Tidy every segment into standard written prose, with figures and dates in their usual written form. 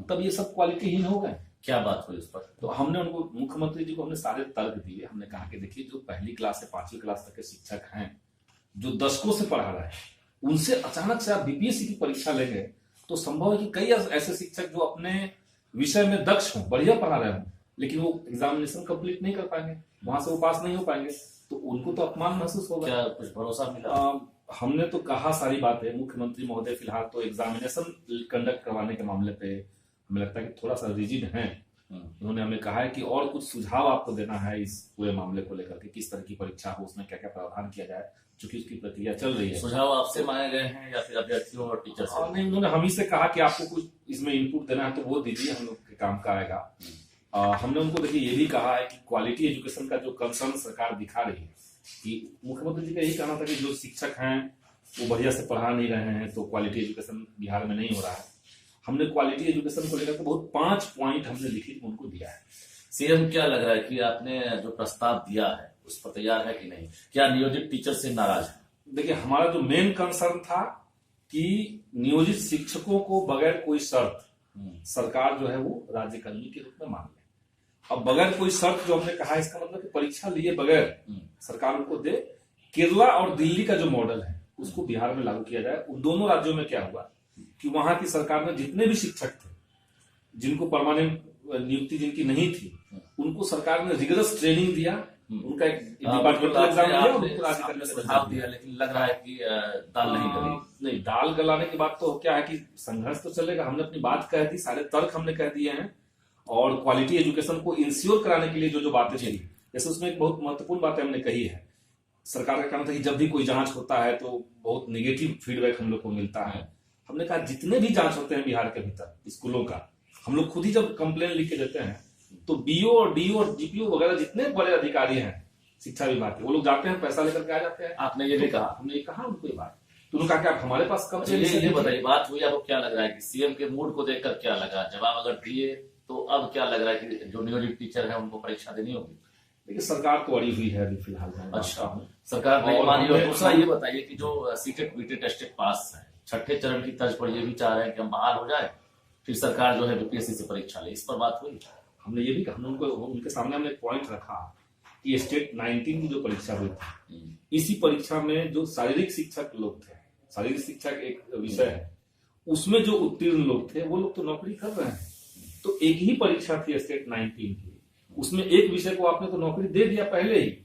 तब ये सब क्वालिटीहीन हो गए। क्या बात हुई उस पर? तो हमने उनको, मुख्यमंत्री जी को हमने सारे तर्क दिए। हमने कहा कि देखिए, जो पहली क्लास से 5वीं क्लास तक के शिक्षक हैं, जो दशकों से पढ़ा रहे हैं, उनसे अचानक से आप बीपीएससी की परीक्षा लेंगे तो संभव है कि कई ऐसे शिक्षक जो अपने विषय में दक्ष हों, बढ़िया पढ़ा रहे हों, लेकिन वो एग्जामिनेशन कंप्लीट नहीं कर पाएंगे, वहां से वो पास नहीं हो पाएंगे, तो उनको तो अपमान महसूस होगा। क्या कुछ भरोसा मिला? हमने तो कहा सारी बातें। मुख्यमंत्री महोदय फिलहाल तो एग्जामिनेशन कंडक्ट करवाने के मामले पे हमें लगता है कि थोड़ा सा रिजिड हैं। उन्होंने हमें कहा है कि और कुछ सुझाव आपको देना है इस पूरे मामले को लेकर के, किस तरह की परीक्षा हो, उसमें क्या क्या प्रावधान किया जाए, चूंकि उसकी प्रक्रिया चल रही है। सुझाव आपसे मांगे गए हैं या फिर अभ्यर्थियों और टीचर से? नहीं, उन्होंने हम ही से कहा कि आपको कुछ इसमें इनपुट देना है तो वो दीजिए, हम लोग के काम का आएगा। हमने उनको देखिए ये भी कहा है कि क्वालिटी एजुकेशन का जो कंसर्न सरकार दिखा रही है, कि मुख्यमंत्री जी का यही कहना था कि जो शिक्षक हैं वो बढ़िया से पढ़ा नहीं रहे हैं, तो क्वालिटी एजुकेशन बिहार में नहीं हो रहा है। हमने क्वालिटी एजुकेशन को लेकर के बहुत 5 पॉइंट हमने लिखित उनको दिया है। सीएम, क्या लग रहा है कि आपने जो प्रस्ताव दिया है उस पर तैयार है कि नहीं? क्या नियोजित टीचर से नाराज है? देखिए, हमारा जो मेन कंसर्न था कि नियोजित शिक्षकों को बगैर कोई शर्त सरकार जो है वो राज्य कर्मी के रूप में मान ले। अब बगैर कोई शर्त जो हमने कहा, इसका मतलब कि परीक्षा लिए बगैर सरकार उनको दे। केरला और दिल्ली का जो मॉडल है उसको बिहार में लागू किया जाए। उन दोनों राज्यों में क्या हुआ कि वहां की सरकार ने जितने भी शिक्षक थे, जिनको परमानेंट नियुक्ति जिनकी नहीं थी, उनको सरकार ने रिगरस ट्रेनिंग दिया, उनका एक डिपार्टमेंटल एग्जाम दिया, लेकिन लग रहा है कि दाल नहीं गली। नहीं, दाल गलाने की बात तो क्या है कि संघर्ष तो चलेगा। हमने अपनी बात कह दी, सारे तर्क हमने कह दिए हैं, और क्वालिटी एजुकेशन को इंश्योर कराने के लिए जो जो बातें थी, जैसे उसमें एक बहुत महत्वपूर्ण बातें हमने कही है। सरकार का कहना था कि जब भी कोई जांच होता है तो बहुत निगेटिव फीडबैक हम लोग को मिलता है। हमने कहा जितने भी जांच होते हैं बिहार के भीतर स्कूलों का, हम लोग खुद ही जब कंप्लेन लिख के देते हैं तो बीओ और डीओ और जीपीओ वगैरह जितने बड़े अधिकारी हैं शिक्षा विभाग के, वो लोग जाते हैं, पैसा लेकर के आ जाते हैं। आपने ये भी कहा? हमने ये कहा उनको ये बात, तो उन्होंने कहा कि आप हमारे पास कब? ये बताइए, बात हुई, आपको क्या लग रहा है कि सीएम के मूड को देखकर क्या लगा? जवाब अगर दिए तो अब क्या लग रहा है कि जो नियोजित टीचर है उनको परीक्षा देनी होगी? देखिए, सरकार तो अड़ी हुई है अभी फिलहाल। अच्छा, सरकार नहीं मानी। और दूसरा ये बताइए कि जो सीटेट बीटेट टेस्ट पास है, छठे चरण की तर्ज पर ये भी चाह रहे हैं कि हम बहाल हो जाए, फिर सरकार जो है बीपीएससी से परीक्षा ले, इस पर बात हुई? हमने ये भी कहा, हमने उनके सामने हमने एक पॉइंट रखा कि स्टेट 19 की जो परीक्षा हुई थी, इसी परीक्षा में जो शारीरिक शिक्षक लोग थे, शारीरिक शिक्षक एक विषय है, उसमें जो उत्तीर्ण लोग थे वो लोग तो नौकरी कर रहे हैं। तो एक ही परीक्षा थी स्टेट 19 की, उसमें एक विषय को आपने तो नौकरी दे दिया पहले ही,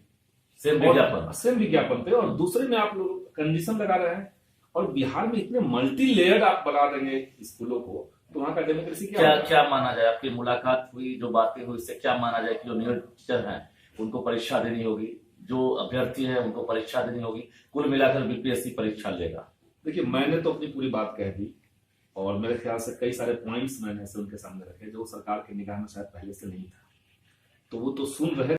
सेम विज्ञापन पे, और दूसरे में आप लोग कंडीशन लगा रहे हैं। और बिहार में इतने मल्टी लेयर्ड आप बना देंगे स्कूलों को, तो वहां का डेमोक्रेसी क्या माना जाए? आपकी मुलाकात हुई, जो बातें हुई, इससे क्या माना जाए कि जो नियोजित टीचर हैं उनको परीक्षा देनी होगी, जो अभ्यर्थी है उनको परीक्षा देनी होगी, कुल मिलाकर बीपीएससी परीक्षा लेगा? देखिए, मैंने तो अपनी पूरी बात कह दी, और मेरे ख्याल से कई सारे पॉइंट्स मैंने ऐसे उनके सामने रखे जो सरकार की निगाह में शायद पहले से नहीं था, तो वो तो सुन रहे